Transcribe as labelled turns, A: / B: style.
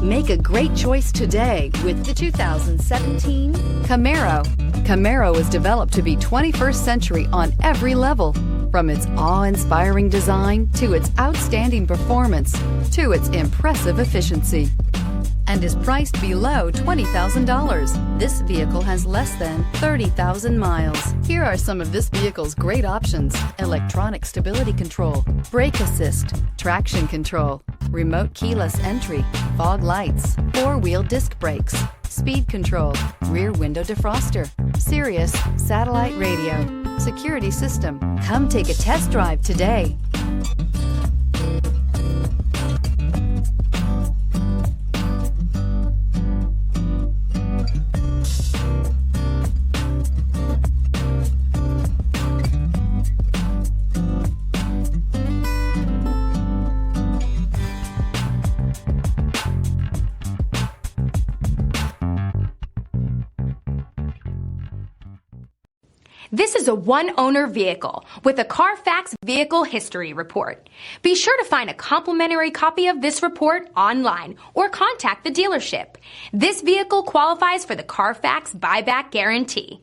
A: Make a great choice today with the 2017 Camaro. Camaro is developed to be 21st century on every level, from its awe-inspiring design to its outstanding performance to its impressive efficiency, and is priced below $20,000. This vehicle has less than 30,000 miles. Here are some of this vehicle's great options: electronic stability control, brake assist, traction control, remote keyless entry, fog lights, four-wheel disc brakes, speed control, rear window defroster, Sirius satellite radio, security system. Come take a test drive today.
B: This is a one-owner vehicle with a Carfax Vehicle History Report. Be sure to find a complimentary copy of this report online or contact the dealership. This vehicle qualifies for the Carfax Buyback Guarantee.